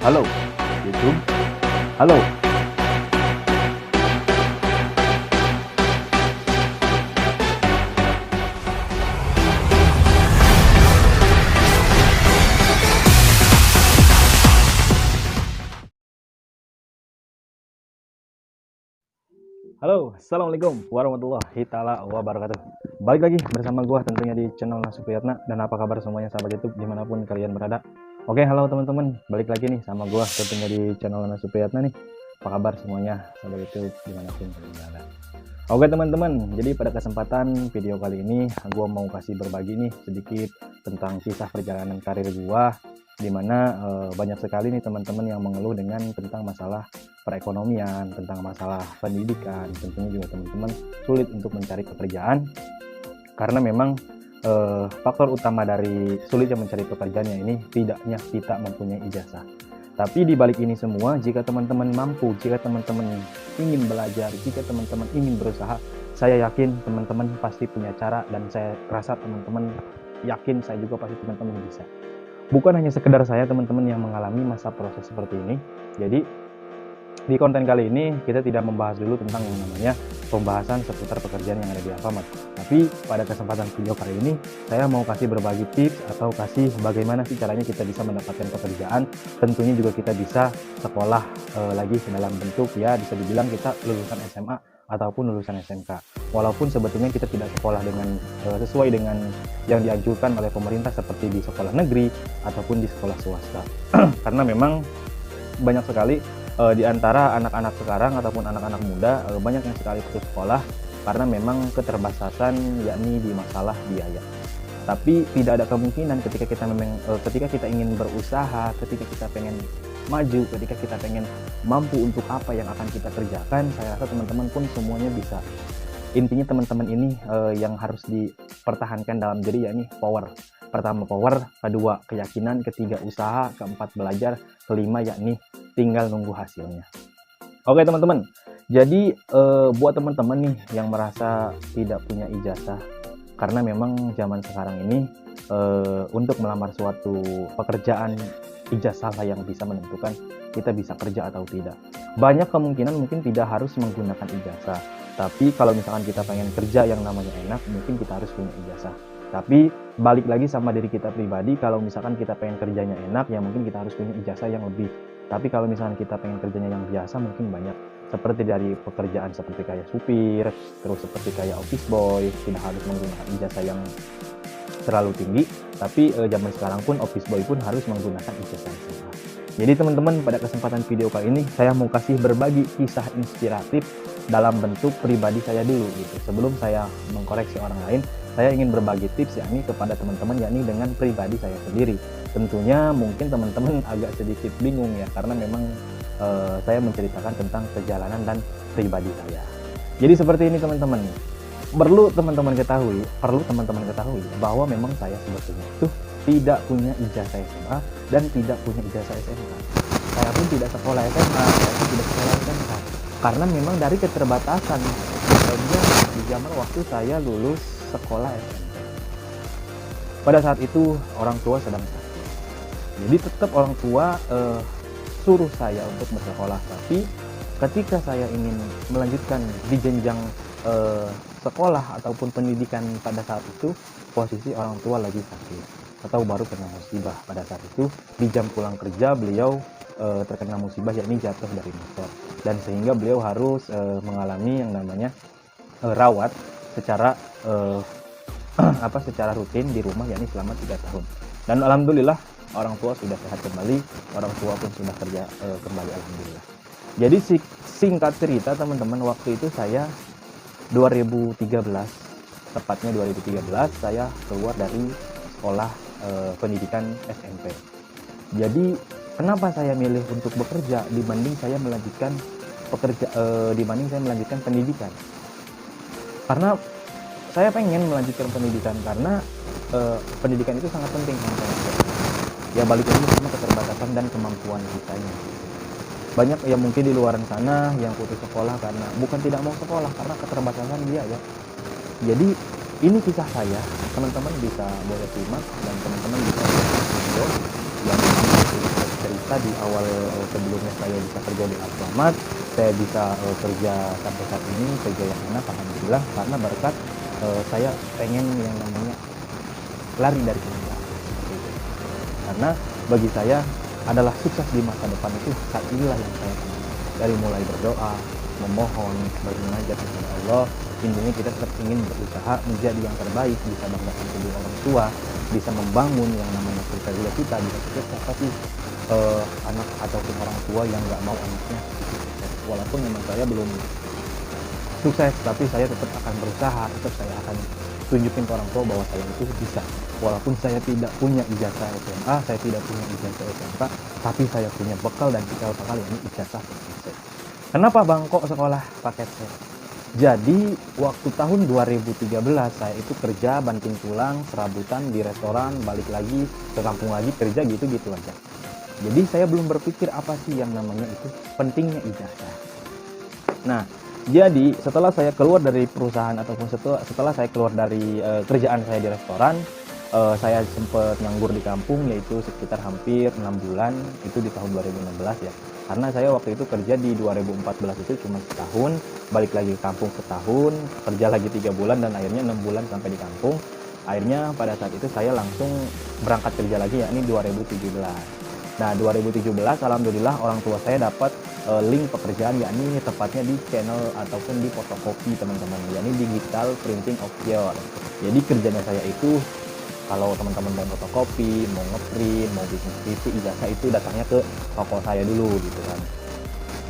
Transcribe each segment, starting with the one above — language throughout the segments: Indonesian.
Halo, YouTube. Halo. Halo, assalamualaikum warahmatullahi taala wabarakatuh. Balik lagi bersama gua tentunya di channel Nasupiyatna. Dan apa kabar semuanya sahabat YouTube dimanapun kalian berada. Oke, halo teman-teman, balik lagi nih sama gua tentunya di channel Nasupiyatna nih. Apa kabar semuanya sahabat YouTube dimanapun kalian berada. Oke teman-teman, jadi pada kesempatan video kali ini gua mau kasih berbagi nih sedikit tentang kisah perjalanan karir gua, dimana banyak sekali nih teman-teman yang mengeluh dengan tentang masalah perekonomian, tentang masalah pendidikan. Tentunya juga teman-teman sulit untuk mencari pekerjaan karena memang faktor utama dari sulitnya mencari pekerjaannya ini tidaknya kita mempunyai ijazah. Tapi di balik ini semua, jika teman-teman mampu, jika teman-teman ingin belajar, jika teman-teman ingin berusaha, saya yakin teman-teman pasti punya cara, dan saya rasa teman-teman yakin saya juga pasti teman-teman bisa. Bukan hanya sekedar saya teman-teman yang mengalami masa proses seperti ini. Jadi di konten kali ini kita tidak membahas dulu tentang yang namanya pembahasan seputar pekerjaan yang ada di Alfamart. Tapi pada kesempatan video kali ini saya mau kasih berbagi tips atau kasih bagaimana sih caranya kita bisa mendapatkan pekerjaan. Tentunya juga kita bisa sekolah lagi dalam bentuk ya bisa dibilang kita lulusan SMA ataupun lulusan SMK. Walaupun sebetulnya kita tidak sekolah dengan sesuai dengan yang dianjurkan oleh pemerintah seperti di sekolah negeri ataupun di sekolah swasta. Karena memang banyak sekali di antara anak-anak sekarang ataupun anak-anak muda banyak yang sekali putus sekolah karena memang keterbatasan yakni di masalah biaya. Tapi tidak ada kemungkinan ketika kita memang ketika kita ingin berusaha, ketika kita pengen maju, ketika kita pengen mampu untuk apa yang akan kita kerjakan, saya rasa teman-teman pun semuanya bisa. Intinya teman-teman ini yang harus dipertahankan dalam diri yakni power. Pertama power, kedua keyakinan, ketiga usaha, keempat belajar, kelima yakni tinggal nunggu hasilnya. Oke teman-teman, jadi buat teman-teman nih yang merasa tidak punya ijazah, karena memang zaman sekarang ini untuk melamar suatu pekerjaan ijazah lah yang bisa menentukan kita bisa kerja atau tidak. Banyak kemungkinan mungkin tidak harus menggunakan ijazah, tapi kalau misalkan kita pengen kerja yang namanya enak, mungkin kita harus punya ijazah. Tapi balik lagi sama diri kita pribadi, kalau misalkan kita pengen kerjanya enak, ya mungkin kita harus punya ijazah yang lebih. Tapi kalau misalkan kita pengen kerjanya yang biasa, mungkin banyak. Seperti dari pekerjaan seperti kayak supir, terus seperti kayak office boy, tidak harus menggunakan ijazah yang terlalu tinggi. Tapi zaman sekarang pun office boy pun harus menggunakan ijazah SMA. Jadi teman-teman, pada kesempatan video kali ini saya mau kasih berbagi kisah inspiratif dalam bentuk pribadi saya dulu gitu. Sebelum saya mengkoreksi orang lain, saya ingin berbagi tips yakni kepada teman-teman yakni dengan pribadi saya sendiri. Tentunya mungkin teman-teman agak sedikit bingung ya, karena memang saya menceritakan tentang perjalanan dan pribadi saya. Jadi seperti ini teman-teman. Perlu teman-teman ketahui bahwa memang saya sebetulnya itu tidak punya ijazah SMA dan tidak punya ijazah SMK. Saya pun tidak sekolah SMA, saya pun tidak sekolah SMK. Karena memang dari keterbatasan di zaman waktu saya lulus sekolah SMP. Pada saat itu orang tua sedang sakit. Jadi tetap orang tua suruh saya untuk bersekolah. Tapi ketika saya ingin melanjutkan di jenjang sekolah ataupun pendidikan pada saat itu, posisi orang tua lagi sakit atau baru kena musibah. Pada saat itu di jam pulang kerja beliau terkena musibah yakni jatuh dari motor, dan sehingga beliau harus mengalami yang namanya rawat secara secara rutin di rumah yakni selama 3 tahun. Dan alhamdulillah orang tua sudah sehat kembali, orang tua pun sudah kerja kembali alhamdulillah. Jadi singkat cerita teman-teman, waktu itu saya 2013, tepatnya 2013 saya keluar dari sekolah pendidikan SMP. Jadi kenapa saya milih untuk bekerja dibanding saya melanjutkan pendidikan? Karena saya pengen melanjutkan pendidikan karena pendidikan itu sangat penting menurut saya. Ya balik lagi sama keterbatasan dan kemampuan kita. Banyak yang mungkin di luar sana yang putus sekolah karena bukan tidak mau sekolah, karena keterbatasan biaya. Jadi ini kisah saya, teman-teman bisa boleh simak dan teman-teman bisa lihat video yang cerita tadi awal sebelumnya saya bisa kerja di Alfamart, saya bisa kerja sampai saat ini, kerja yang enak alhamdulillah, karena berkat saya pengen yang namanya lari dari kenyataan seperti itu. Karena bagi saya adalah sukses di masa depan itu saat inilah yang saya kenal. Dari mulai berdoa, memohon, bermunajat kepada Allah, intinya kita tetap ingin berusaha menjadi yang terbaik, bisa banggakan kedua orang tua, bisa membangun yang namanya keluarga kita, bisa sukses. Tapi anak ataupun orang tua yang nggak mau anaknya sukses, walaupun memang saya belum sukses, tapi saya tetap akan berusaha, tetap saya akan tunjukin ke orang tua bahwa saya itu bisa. Walaupun saya tidak punya ijazah SMA, saya tidak punya ijazah SMK, tapi saya punya bekal dan cikal bakal ini ijazah paket C. Kenapa Bang kok sekolah paket C? Jadi waktu tahun 2013 saya itu kerja banting tulang, serabutan di restoran, balik lagi ke kampung lagi kerja gitu-gitu aja. Jadi saya belum berpikir apa sih yang namanya itu pentingnya ijazah. Nah, jadi setelah saya keluar dari perusahaan ataupun setelah saya keluar dari kerjaan saya di restoran, saya sempat nganggur di kampung, yaitu sekitar hampir 6 bulan, itu di tahun 2016 ya. Karena saya waktu itu kerja di 2014 itu cuma setahun, balik lagi ke kampung setahun, kerja lagi 3 bulan dan akhirnya 6 bulan sampai di kampung. Akhirnya pada saat itu saya langsung berangkat kerja lagi, yakni 2017. Nah, 2017 alhamdulillah orang tua saya dapat link pekerjaan, yakni tepatnya di channel ataupun di fotokopi teman-teman, yakni digital printing option. Jadi kerjanya saya itu kalau teman-teman mau fotokopi, mau ngeprint, mau bikin skripsi, ijazah itu datangnya ke toko saya dulu gitu kan.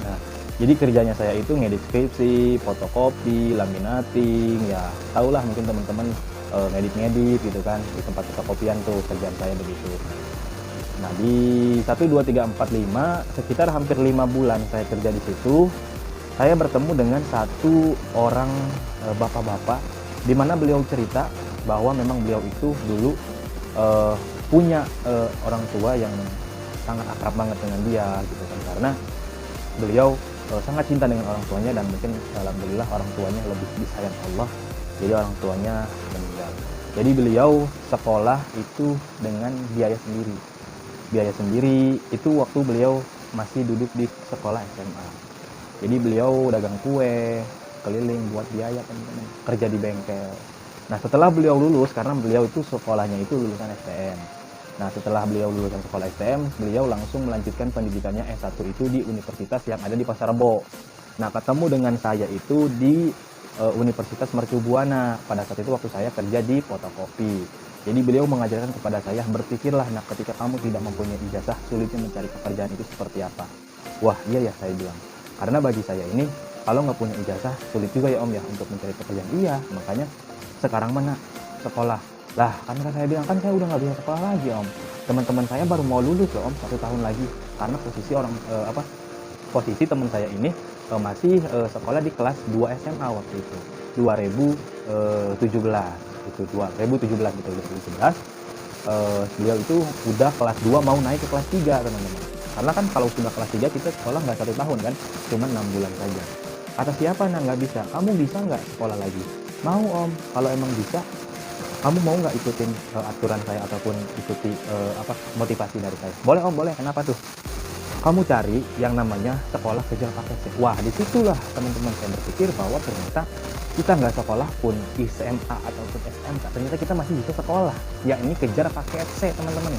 Nah, jadi kerjanya saya itu ngedit skripsi, fotokopi, laminating, ya tahulah mungkin teman-teman ngedit-ngedit gitu kan di tempat fotokopian tuh kerjaan saya begitu. Nah, di 1, 2, 3, 4, 5 sekitar hampir 5 bulan saya kerja di situ, saya bertemu dengan satu orang bapak-bapak di mana beliau cerita bahwa memang beliau itu dulu punya orang tua yang sangat akrab banget dengan dia gitu kan, karena beliau sangat cinta dengan orang tuanya dan mungkin alhamdulillah orang tuanya lebih disayang Allah, jadi orang tuanya meninggal. Jadi beliau sekolah itu dengan biaya sendiri itu waktu beliau masih duduk di sekolah SMA. Jadi beliau dagang kue keliling buat biaya teman-teman, kerja di bengkel. Nah, setelah beliau lulus, karena beliau itu sekolahnya itu lulusan STM. Nah, setelah beliau lulusan sekolah STM, beliau langsung melanjutkan pendidikannya S1 itu di universitas yang ada di Pasar Rebo. Nah, ketemu dengan saya itu di Universitas Mercu Buana. Pada saat itu waktu saya kerja di fotokopi. Jadi beliau mengajarkan kepada saya, berpikirlah, nah ketika kamu tidak mempunyai ijazah, sulitnya mencari pekerjaan itu seperti apa. Wah, iya ya, saya bilang. Karena bagi saya ini, kalau nggak punya ijazah, sulit juga ya Om ya untuk mencari pekerjaan. Iya, makanya sekarang mana sekolah lah, kan saya bilang kan saya udah nggak bisa sekolah lagi Om, teman-teman saya baru mau lulus loh Om 1 tahun lagi, karena posisi teman saya ini masih sekolah di kelas 2 SMA waktu itu 2017 itu 2017 betul 2017. Beliau itu udah kelas 2 mau naik ke kelas 3 teman-teman, karena kan kalau sudah kelas 3 kita sekolah nggak 1 tahun kan, cuma 6 bulan saja. Kata siapa, nah nggak bisa, kamu bisa nggak sekolah lagi? Mau Om, kalau emang bisa, kamu mau nggak ikutin aturan saya ataupun ikuti motivasi dari saya? Boleh Om, boleh. Kenapa tuh? Kamu cari yang namanya sekolah kejar paket C. Wah, disitulah teman-teman saya berpikir bahwa ternyata kita nggak sekolah pun SMA ataupun SMK, ternyata kita masih bisa sekolah, yakni kejar paket C teman-teman.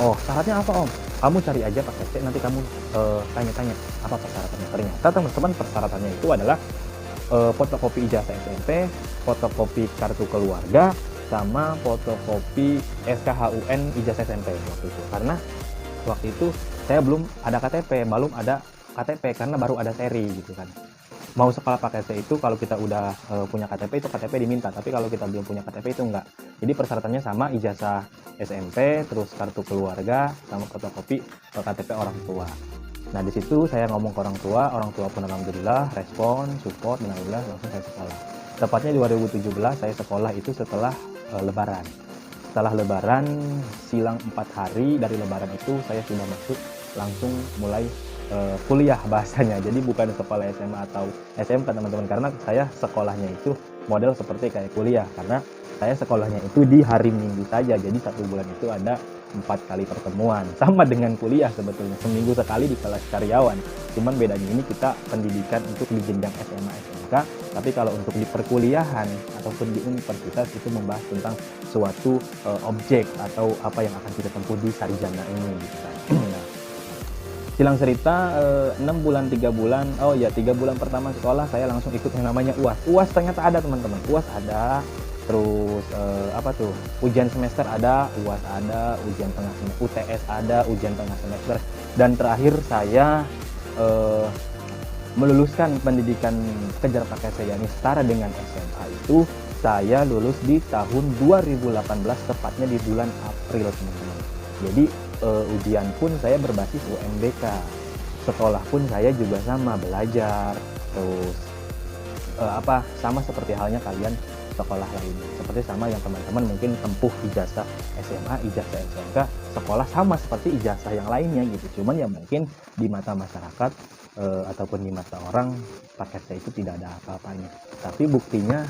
Oh, syaratnya apa Om? Kamu cari aja paket C, nanti kamu tanya-tanya apa persyaratannya. Ternyata teman-teman persyaratannya itu adalah fotokopi ijazah SMP, fotokopi kartu keluarga, sama fotokopi SKHUN ijazah SMP waktu itu. Karena waktu itu saya belum ada KTP karena baru ada seri gitu kan. Mau sekolah paket C itu kalau kita udah punya KTP itu KTP diminta, tapi kalau kita belum punya KTP itu enggak. Jadi persyaratannya sama, ijazah SMP, terus kartu keluarga, sama fotokopi KTP orang tua. Nah, di situ saya ngomong ke orang tua pun alhamdulillah respon, support, dan alhamdulillah langsung saya sekolah. Tepatnya 2017 saya sekolah itu setelah Lebaran. Setelah Lebaran, silang 4 hari dari Lebaran itu saya sudah masuk langsung mulai kuliah bahasanya. Jadi bukan sekolah SMA atau SMK teman-teman, karena saya sekolahnya itu model seperti kayak kuliah, karena saya sekolahnya itu di hari Minggu saja. Jadi 1 bulan itu ada 4 kali pertemuan. Sama dengan kuliah sebetulnya, seminggu sekali di kelas karyawan. Cuman bedanya ini kita pendidikan untuk di jenjang SMA SMK, tapi kalau untuk di perkuliahan ataupun di universitas itu membahas tentang suatu objek atau apa yang akan kita tempuh di sarjana ini gitu kan. Nah, silang cerita 6 bulan 3 bulan, oh ya 3 bulan pertama sekolah saya langsung ikut yang namanya UAS. UAS ternyata ada teman-teman, UAS ada. Terus apa tuh, ujian semester ada, UAS ada, ujian tengah semester, UTS ada, ujian tengah semester, dan terakhir saya meluluskan pendidikan kejar pakai saya ini setara dengan SMA itu saya lulus di tahun 2018, tepatnya di bulan April teman-teman. Jadi ujian pun saya berbasis UMBK, sekolah pun saya juga sama belajar, terus sama seperti halnya kalian sekolah lainnya, seperti sama yang teman-teman mungkin tempuh ijazah SMA, ijazah SMK, sekolah sama seperti ijazah yang lainnya gitu. Cuman ya mungkin di mata masyarakat ataupun di mata orang paket saya itu tidak ada apa-apanya, tapi buktinya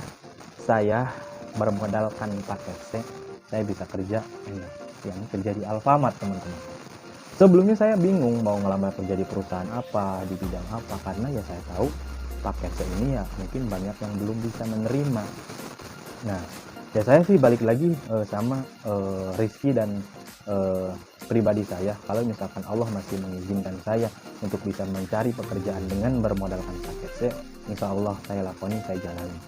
saya bermodalkan paket saya bisa kerja yang kerja di Alfamart teman-teman. Sebelumnya saya bingung mau ngelamar kerja di perusahaan apa, di bidang apa, karena ya saya tahu paket saya ini ya mungkin banyak yang belum bisa menerima. Nah, ya saya sih balik lagi sama Rizky dan pribadi saya, kalau misalkan Allah masih mengizinkan saya untuk bisa mencari pekerjaan dengan bermodalkan paket C, insya Allah saya lakoni, saya jalani.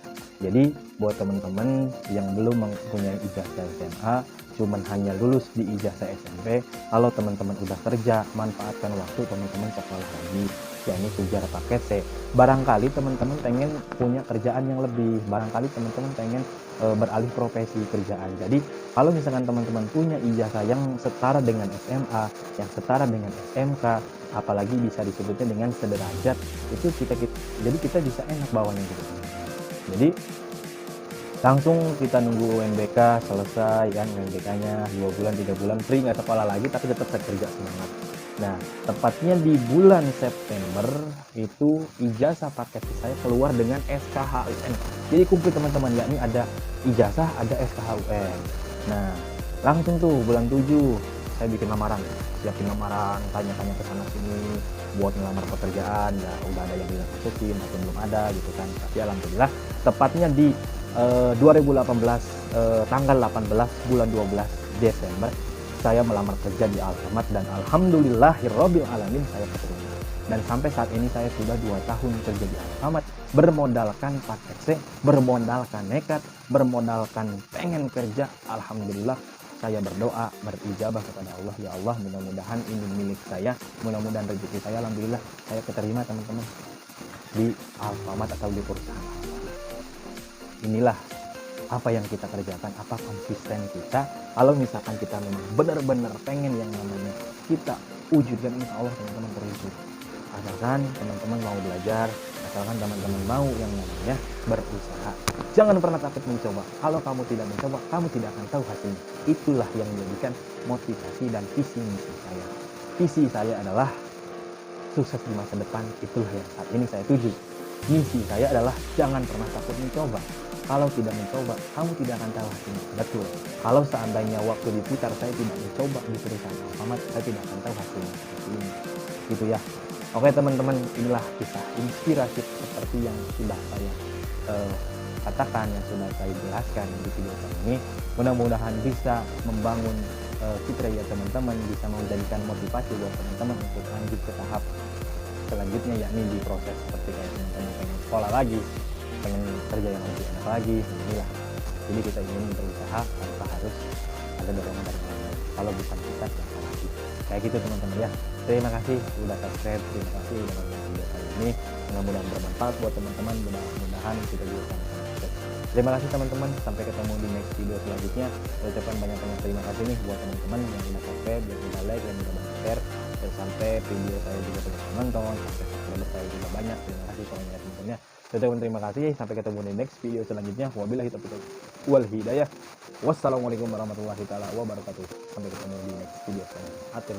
Jadi buat teman-teman yang belum mempunyai ijazah SMA, cuman hanya lulus di ijazah SMP, kalau teman-teman udah kerja, manfaatkan waktu teman-teman sekolah lagi, yakni kejar paket C. Barangkali teman-teman pengen punya kerjaan yang lebih, barangkali teman-teman pengen beralih profesi kerjaan. Jadi kalau misalkan teman-teman punya ijazah yang setara dengan SMA, yang setara dengan SMK, apalagi bisa disebutnya dengan sederajat, itu jadi kita bisa enak bawanya gitu. Jadi langsung kita nunggu UMBK selesai kan, UMBK-nya 2 bulan 3 bulan free, nggak sekolah lagi tapi tetap saya kerja semangat. Nah, tepatnya di bulan September itu ijazah paket saya keluar dengan SKHUN. Jadi kumpul teman-teman, yakni ada ijazah, ada SKHUN. Nah, langsung tuh bulan 7 saya bikin lamaran, siapin lamaran, tanya-tanya ke sana sini buat ngelamar pekerjaan. Ya udah ada yang bilang masukin atau belum ada gitu kan. Tapi alhamdulillah tepatnya di 2018 tanggal 18 bulan 12 Desember saya melamar kerja di Alfamart, dan alhamdulillahirabbil alamin saya keterima. Dan sampai saat ini saya sudah 2 tahun kerja di Alfamart, bermodalkan paket C, bermodalkan nekat, bermodalkan pengen kerja. Alhamdulillah saya berdoa, berijabah kepada Allah, ya Allah mudah-mudahan ini milik saya, mudah-mudahan rezeki saya. Alhamdulillah saya keterima teman-teman di Alfamart atau di perusahaan. Inilah apa yang kita kerjakan, apa konsisten kita. Kalau misalkan kita memang benar-benar pengen yang namanya kita wujudkan, insya Allah teman-teman terwujud. Asalkan teman-teman mau belajar, asalkan teman-teman mau yang namanya berusaha. Jangan pernah takut mencoba. Kalau kamu tidak mencoba, kamu tidak akan tahu hasilnya. Itulah yang menjadikan motivasi dan visi misi saya. Visi saya adalah sukses di masa depan, itulah yang saat ini saya tuju. Misi saya adalah jangan pernah takut mencoba. Kalau tidak mencoba, kamu tidak akan tahu hasilnya. Betul. Kalau seandainya waktu diputar saya tidak mencoba di perusahaan Alfamart, saya tidak akan tahu hasilnya seperti ini. Gitu ya. Oke teman-teman, inilah kisah inspirasi seperti yang sudah saya katakan, yang sudah saya jelaskan di video kali ini. Mudah-mudahan bisa membangun citra ya teman-teman, bisa menjadikan motivasi buat teman-teman untuk lanjut ke tahap selanjutnya, yakni di proses seperti kayak teman-teman pengen sekolah lagi, pengen kerja yang lebih enak lagi. Inilah, jadi kita ingin berusaha tanpa harus ada dorongan dari orang lain. Kalau bukan kita, siapa lagi? Kayak gitu teman-teman ya. Terima kasih sudah subscribe, terima kasih sudah nonton video kali ini. Mudah-mudahan bermanfaat buat teman-teman, mudah-mudahan kita juga sama-sama sukses. Terima kasih teman-teman, sampai ketemu di next video selanjutnya. Saya ucapkan banyak-banyak terima kasih nih buat teman-teman yang sudah subscribe, yang sudah like, yang sudah banyak share, dan sampai video saya juga banyak menonton, sampai subscriber saya juga banyak. Terima kasih pokoknya teman-teman ya. Saya ucapkan terima kasih, sampai ketemu di next video selanjutnya. Wabillahi taufiq wal hidayah. Wassalamualaikum warahmatullahi wabarakatuh. Sampai ketemu di next video selanjutnya. Atur